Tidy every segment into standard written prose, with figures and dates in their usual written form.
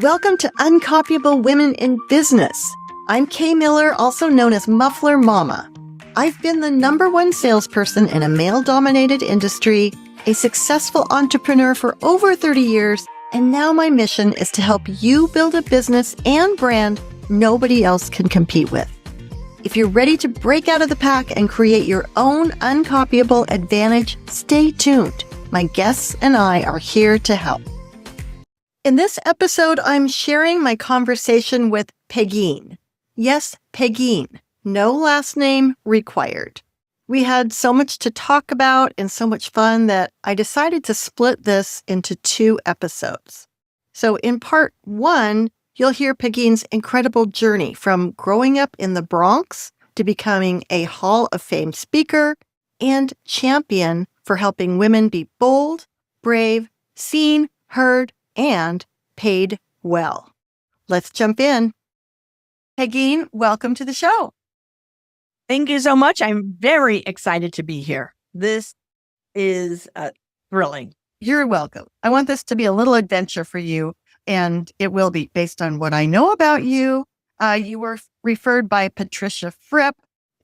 Welcome to Uncopyable Women in Business. I'm Kay Miller, also known as Muffler Mama. I've been the #1 salesperson in a male-dominated industry, a successful entrepreneur for over 30 years, and now my mission is to help you build a business and brand nobody else can compete with. If you're ready to break out of the pack and create your own uncopyable advantage, stay tuned. My guests and I are here to help. In this episode, I'm sharing my conversation with Pegine. Yes, Pegine. No last name required. We had so much to talk about and so much fun that I decided to split this into 2 episodes. So in part 1, you'll hear Pegine's incredible journey from growing up in the Bronx to becoming a Hall of Fame speaker and champion for helping women be bold, brave, seen, heard, and paid well. Let's jump in. Pegine, welcome to the show. Thank you so much. I'm very excited to be here. This is thrilling. You're welcome. I want this to be a little adventure for you, and it will be based on what I know about you. You were referred by Patricia Fripp.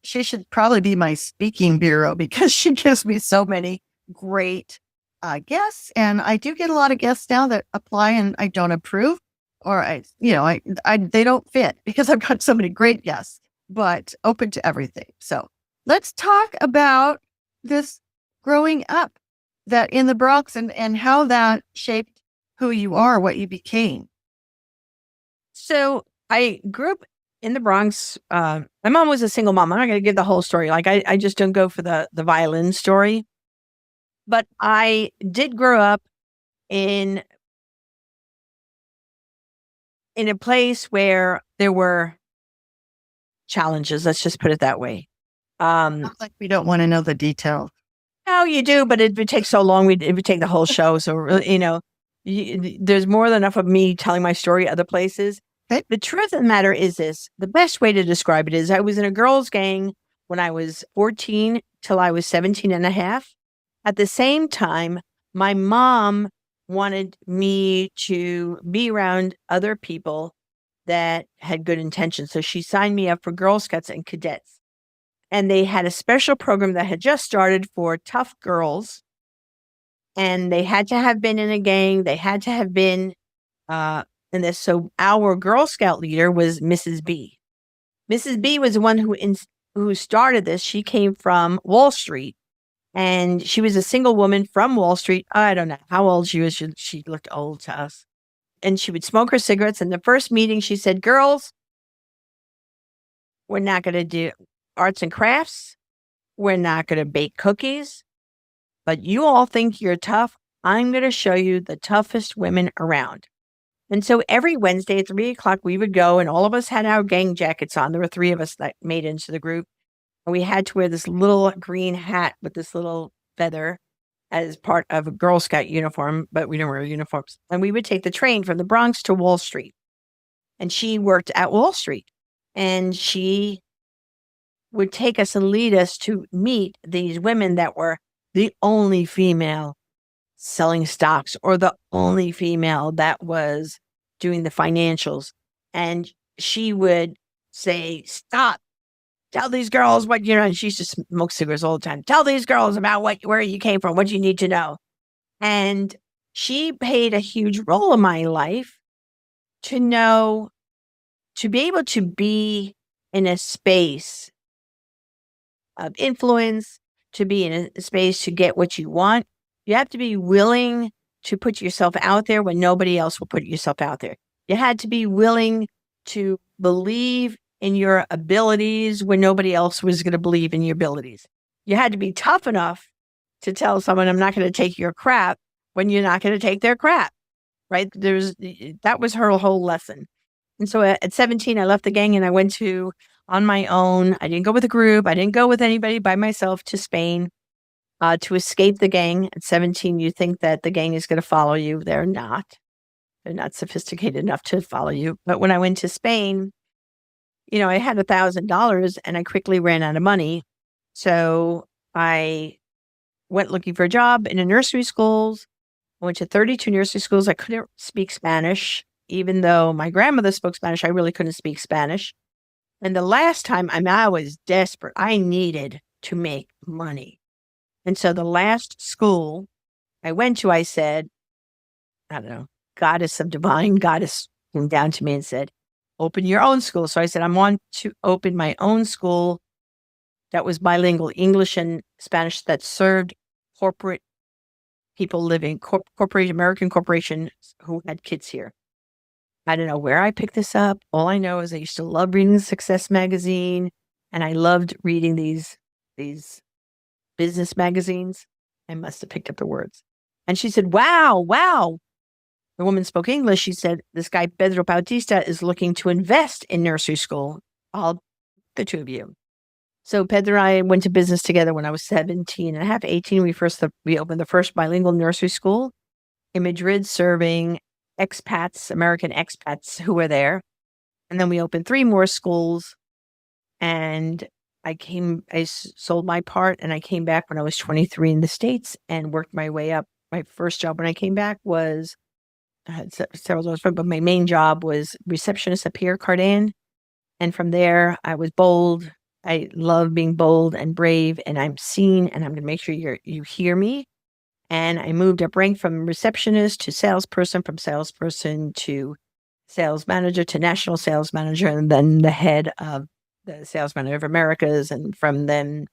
She should probably be my speaking bureau because she gives me so many great guests, and I do get a lot of guests now that apply and I don't approve, or they don't fit because I've got so many great guests, but open to everything. So let's talk about this growing up that in the Bronx and how that shaped who you are, what you became. So I grew up in the Bronx. My mom was a single mom. I'm not going to give the whole story. Like I just don't go for the violin story. But I did grow up in a place where there were challenges. Let's just put it that way. Not like we don't want to know the details. No, you do, but it would take so long. It would take the whole show. So, really, there's more than enough of me telling my story other places. Okay. The truth of the matter is this. The best way to describe it is I was in a girls' gang when I was 14 till I was 17 and a half. At the same time, my mom wanted me to be around other people that had good intentions. So she signed me up for Girl Scouts and Cadets. And they had a special program that had just started for tough girls. And they had to have been in a gang. They had to have been in this. So our Girl Scout leader was Mrs. B. Mrs. B was the one who started this. She came from Wall Street. And she was a single woman from Wall Street. I don't know how old she was. She looked old to us. And she would smoke her cigarettes. And the first meeting, she said, girls, we're not going to do arts and crafts. We're not going to bake cookies. But you all think you're tough. I'm going to show you the toughest women around. And so every Wednesday at 3:00, we would go, and all of us had our gang jackets on. There were 3 of us that made into the group. And we had to wear this little green hat with this little feather as part of a Girl Scout uniform, but we didn't wear uniforms. And we would take the train from the Bronx to Wall Street. And she worked at Wall Street. And she would take us and lead us to meet these women that were the only female selling stocks or the only female that was doing the financials. And she would say, stop. Tell these girls what, and she used to smoke cigarettes all the time. Tell these girls about where you came from, what you need to know. And she played a huge role in my life to be able to be in a space of influence, to be in a space to get what you want. You have to be willing to put yourself out there when nobody else will put yourself out there. You had to be willing to believe in your abilities when nobody else was going to believe in your abilities. You had to be tough enough to tell someone, I'm not going to take your crap when you're not going to take their crap, right? That was her whole lesson. And so at 17, I left the gang and I went on my own. I didn't go with a group. I didn't go with anybody, by myself to Spain to escape the gang. At 17, you think that the gang is going to follow you. They're not. They're not sophisticated enough to follow you. But when I went to Spain, I had $1,000 and I quickly ran out of money. So I went looking for a job in a nursery schools. I went to 32 nursery schools. I couldn't speak Spanish. even though my grandmother spoke Spanish, I really couldn't speak Spanish. And the last time, I was desperate. I needed to make money. And so the last school I went to, I said, I don't know, goddess of divine, goddess came down to me and said, open your own school. So I said, I want to open my own school that was bilingual, English and Spanish, that served corporate people living, American corporations who had kids here. I don't know where I picked this up. All I know is I used to love reading Success magazine, and I loved reading these business magazines. I must have picked up the words. And she said, wow. The woman spoke English. She said, this guy, Pedro Bautista, is looking to invest in nursery school. I'll the two of you. So Pedro and I went to business together when I was 17 and a half, 18. We opened the first bilingual nursery school in Madrid, serving expats, American expats who were there. And then we opened 3 more schools. And I sold my part, and I came back when I was 23 in the States and worked my way up. My first job when I came back was, I had several jobs, but my main job was receptionist at Pierre Cardin. And from there, I was bold. I love being bold and brave, and I'm seen, and I'm going to make sure you hear me. And I moved up rank from receptionist to salesperson, from salesperson to sales manager to national sales manager, and then the head of the sales manager of Americas. And from then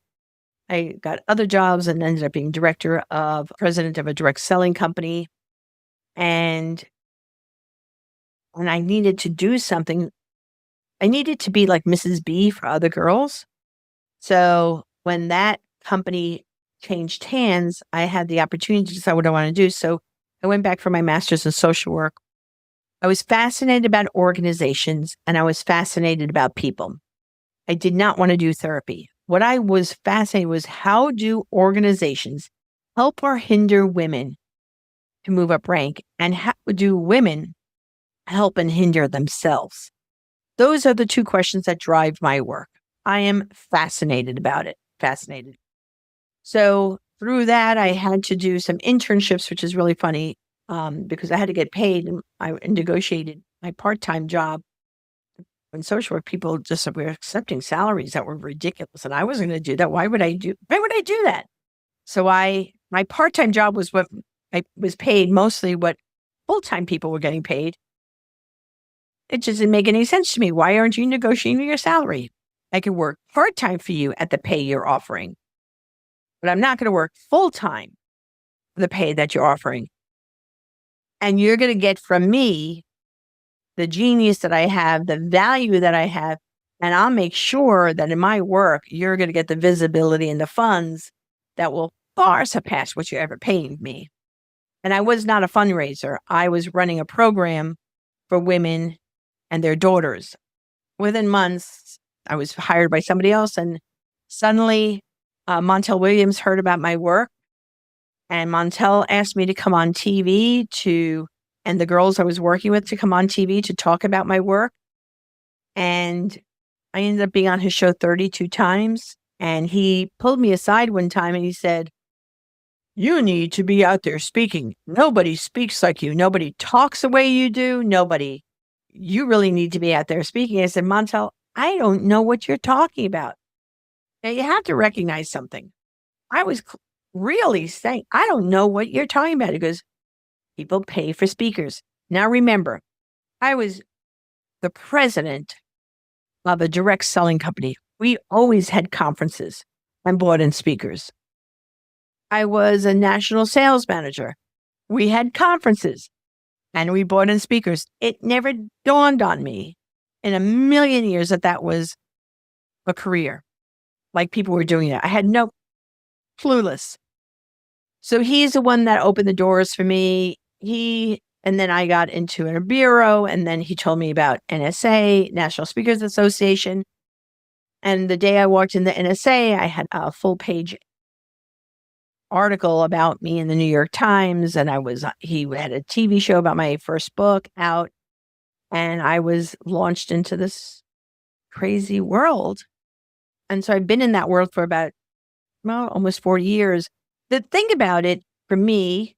I got other jobs and ended up being president of a direct selling company. And when I needed to do something, I needed to be like Mrs. B for other girls. So when that company changed hands, I had the opportunity to decide what I want to do. So I went back for my master's in social work. I was fascinated about organizations, and I was fascinated about people. I did not want to do therapy. What I was fascinated was, how do organizations help or hinder women to move up rank? And how do women help and hinder themselves? Those are the 2 questions that drive my work. I am fascinated about it. Fascinated. So through that, I had to do some internships, which is really funny because I had to get paid. And I negotiated my part-time job in social work. People just were accepting salaries that were ridiculous, and I wasn't going to do that. Why would I do that? So my part-time job was what I was paid, mostly what full-time people were getting paid. It just didn't make any sense to me. Why aren't you negotiating your salary? I could work part-time for you at the pay you're offering, but I'm not going to work full-time for the pay that you're offering. And you're going to get from me the genius that I have, the value that I have, and I'll make sure that in my work, you're going to get the visibility and the funds that will far surpass what you ever paid me. And I was not a fundraiser. I was running a program for women and their daughters. Within months, I was hired by somebody else, and suddenly Montel Williams heard about my work, and Montel asked me to come on TV and the girls I was working with to come on TV to talk about my work. And I ended up being on his show 32 times. And he pulled me aside one time and he said, you need to be out there speaking. Nobody speaks like you. Nobody talks the way you do. You really need to be out there speaking. I said, Montel, I don't know what you're talking about. Now you have to recognize something. I was really saying, I don't know what you're talking about. He goes, people pay for speakers. Now remember, I was the president of a direct selling company. We always had conferences and brought in speakers. I was a national sales manager. We had conferences and we brought in speakers. It never dawned on me in a million years that was a career. Like people were doing it. I had clueless. So he's the one that opened the doors for me. And then I got into a bureau, and then he told me about NSA, National Speakers Association. And the day I walked in the NSA, I had a full-page article about me in the New York Times, and he had a TV show about my first book out, and I was launched into this crazy world. And so I've been in that world for about, almost 40 years. The thing about it for me,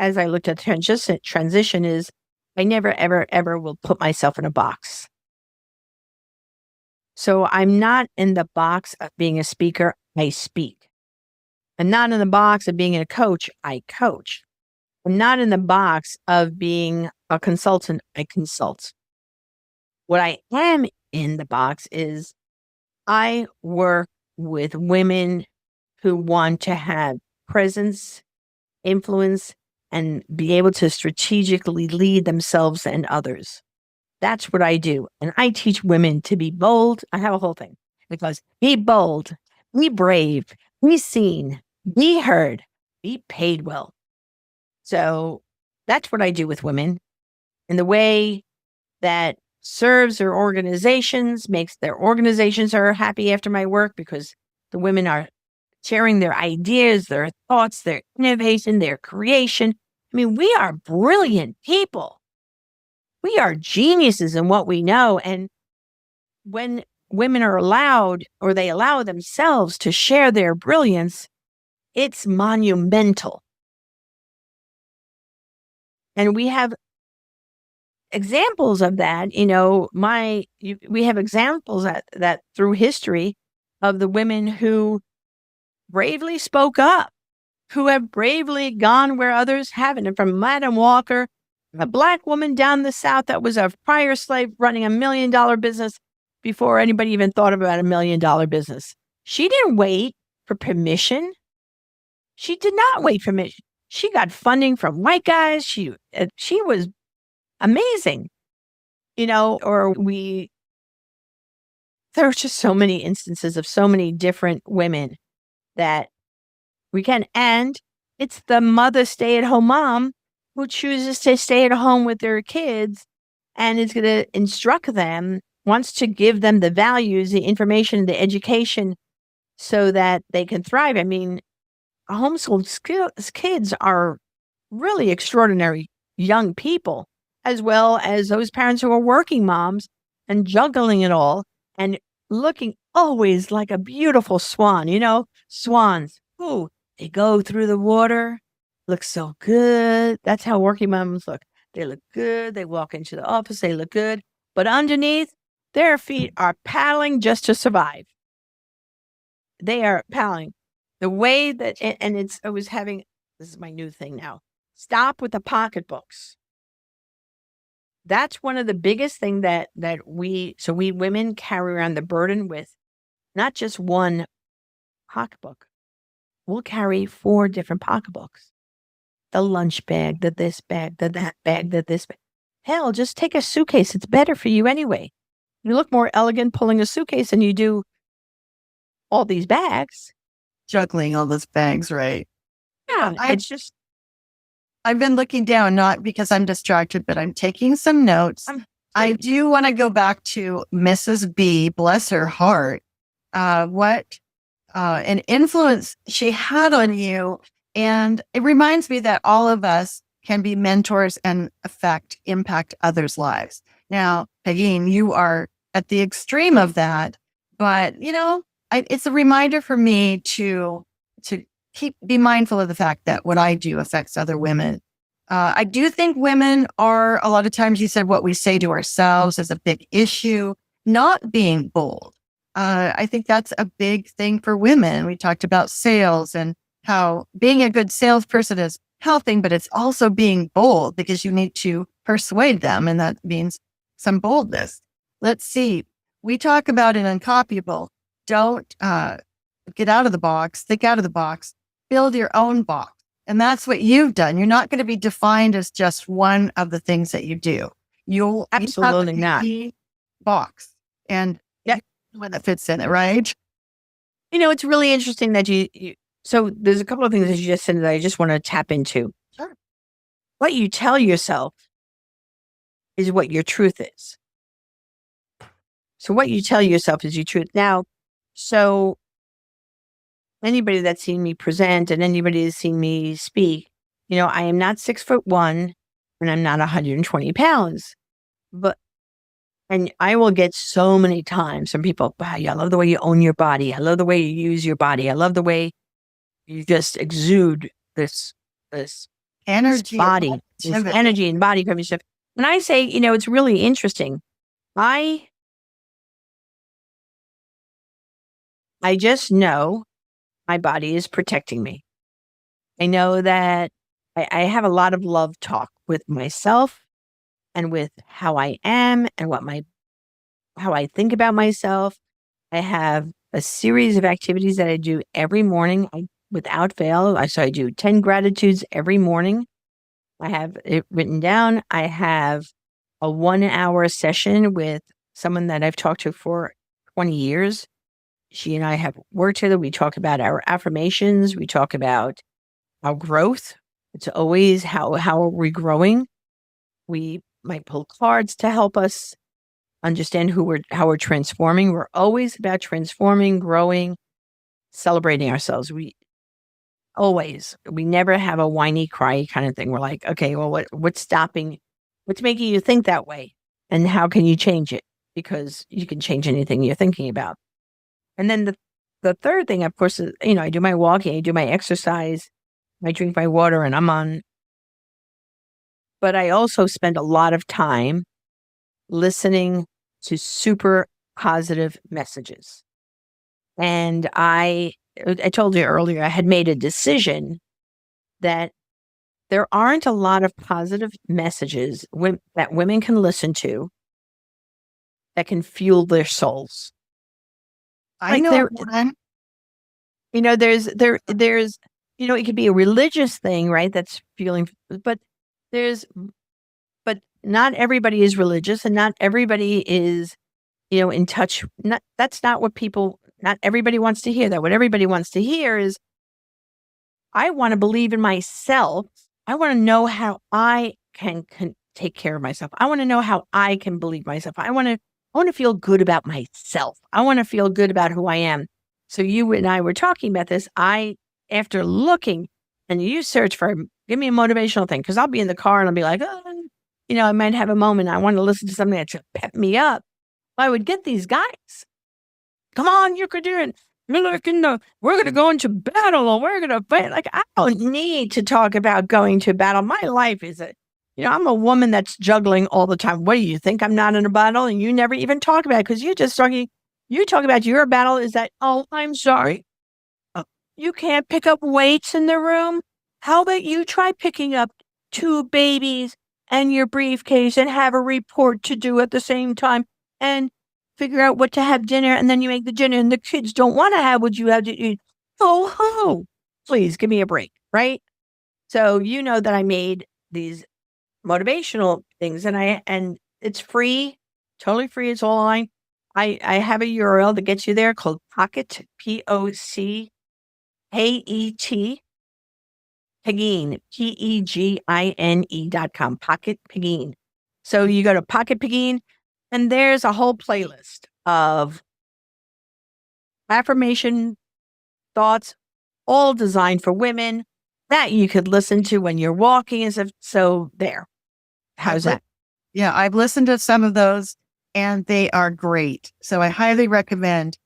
as I looked at transition is I never, ever, ever will put myself in a box. So I'm not in the box of being a speaker. I speak. I'm not in the box of being a coach. I coach. I'm not in the box of being a consultant. I consult. What I am in the box is I work with women who want to have presence, influence, and be able to strategically lead themselves and others. That's what I do. And I teach women to be bold. I have a whole thing because be bold, be brave, be seen, be heard, be paid well. So that's what I do with women in the way that serves their organizations, makes their organizations are happy after my work because the women are sharing their ideas, their thoughts, their innovation, their creation. I mean, we are brilliant people. We are geniuses in what we know. And when women are allowed or they allow themselves to share their brilliance, it's monumental. And we have examples of that. We have examples that through history of the women who bravely spoke up, who have bravely gone where others haven't. And from Madam Walker, a Black woman down the South that was a prior slave running $1 million business before anybody even thought about $1 million business. She didn't wait for permission. She did not wait for permission. She got funding from white guys. She was amazing, there's just so many instances of so many different women that we can. And it's the mother stay-at-home mom who chooses to stay at home with their kids and is going to instruct them, wants to give them the values, the information, the education so that they can thrive. I mean, homeschooled kids are really extraordinary young people, as well as those parents who are working moms and juggling it all and looking always like a beautiful swan. Swans, ooh, they go through the water, look so good. That's how working moms look. They look good. They walk into the office, they look good. But underneath, their feet are paddling just to survive. They are paddling. The way that, and this is my new thing now. Stop with the pocketbooks. That's one of the biggest thing that we women carry around the burden with not just one pocketbook. We'll carry 4 different pocketbooks. The lunch bag, the this bag, the that bag, the this bag. Hell, just take a suitcase. It's better for you anyway. You look more elegant pulling a suitcase than you do all these bags. Juggling all those bags, right? Yeah, I've been looking down, not because I'm distracted, but I'm taking some notes. I do want to go back to Mrs. B, bless her heart, what an influence she had on you. And it reminds me that all of us can be mentors and impact others' lives. Now, Pegine, you are at the extreme of that, but it's a reminder for me to be mindful of the fact that what I do affects other women. I do think women are, a lot of times you said what we say to ourselves is a big issue, not being bold. I think that's a big thing for women. We talked about sales and how being a good salesperson is helping, but it's also being bold because you need to persuade them. And that means some boldness. Let's see. We talk about in Uncopyable, don't get out of the box, think out of the box, build your own box. And that's what you've done. You're not going to be defined as just one of the things that you do. You'll absolutely not box and one that fits in it, right? It's really interesting that so there's a couple of things that you just said that I just want to tap into. Sure. What you tell yourself is what your truth is. So what you tell yourself is your truth. Now, so anybody that's seen me present and anybody that's seen me speak, I am not 6'1" and I'm not 120 pounds, and I will get so many times from people, wow, I love the way you own your body. I love the way you use your body. I love the way you just exude this energy, body, this energy and body from yourself. when I say, it's really interesting, I just know my body is protecting me. I know that I have a lot of love talk with myself and with how I am and how I think about myself. I have a series of activities that I do every morning without fail. So I do 10 gratitudes every morning. I have it written down. I have a 1-hour session with someone that I've talked to for 20 years. She and I have worked together. We talk about our affirmations. We talk about our growth. It's always how are we growing? We might pull cards to help us understand how we're transforming. We're always about transforming, growing, celebrating ourselves. We never have a whiny, cry kind of thing. We're like, okay, well, what's making you think that way? And how can you change it? Because you can change anything you're thinking about. And then the third thing, of course, is, I do my walking, I do my exercise, I drink my water, and but I also spend a lot of time listening to super positive messages. And I told you earlier, I had made a decision that there aren't a lot of positive messages that women can listen to that can fuel their souls. I know one. There's, it could be a religious thing, right? That's fueling, but not everybody is religious and not everybody is, in touch. That's not not everybody wants to hear that. What everybody wants to hear is, I want to believe in myself. I want to know how I can take care of myself. I want to know how I can believe myself. I want to feel good about myself. I want to feel good about who I am. So you and I were talking about this. After looking, and you search for, give me a motivational thing, because I'll be in the car and I'll be like, I might have a moment. I want to listen to something that should pep me up. I would get these guys. Come on, you could do it. We're going to go into battle, and we're going to fight. Like, I don't need to talk about going to battle. My life is I'm a woman that's juggling all the time. What do you think? I'm not in a battle, and you never even talk about it because you talk about your battle is that, oh, I'm sorry. You can't pick up weights in the room. How about you try picking up 2 babies and your briefcase and have a report to do at the same time and figure out what to have dinner, and then you make the dinner and the kids don't want to have what you have to eat. Oh, please give me a break, right? So that I made these motivational things and it's free, totally free. It's all online. I have a URL that gets you there called Pocket, POCAET, Pegine, PEGINE.com, Pocket Pegine. So you go to Pocket Pegine, and there's a whole playlist of affirmation thoughts, all designed for women that you could listen to when you're walking. So there. How's that? Yeah, I've listened to some of those and they are great. So I highly recommend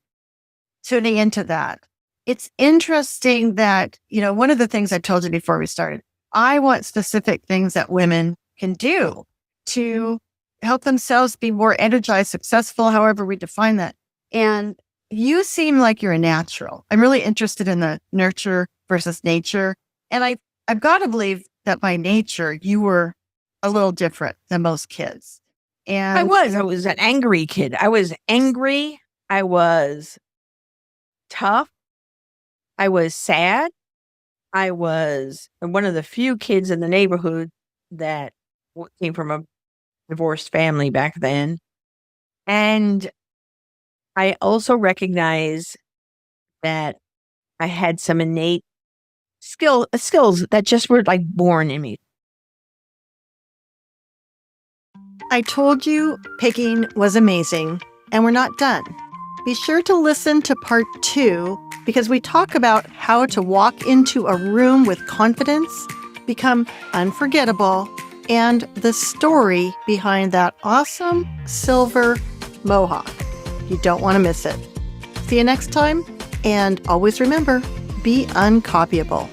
tuning into that. It's interesting that, one of the things I told you before we started, I want specific things that women can do to help themselves be more energized, successful, however we define that. And you seem like you're a natural. I'm really interested in the nurture versus nature. And I've got to believe that by nature, you were a little different than most kids. And I was an angry kid. I was angry. I was tough. I was sad. I was one of the few kids in the neighborhood that came from a divorced family back then. And I also recognize that I had some innate skills that just were like born in me. I told you Pegine was amazing, and we're not done. Be sure to listen to part 2 because we talk about how to walk into a room with confidence, become unforgettable, and the story behind that awesome silver mohawk. You don't want to miss it. See you next time, and always remember, be uncopyable.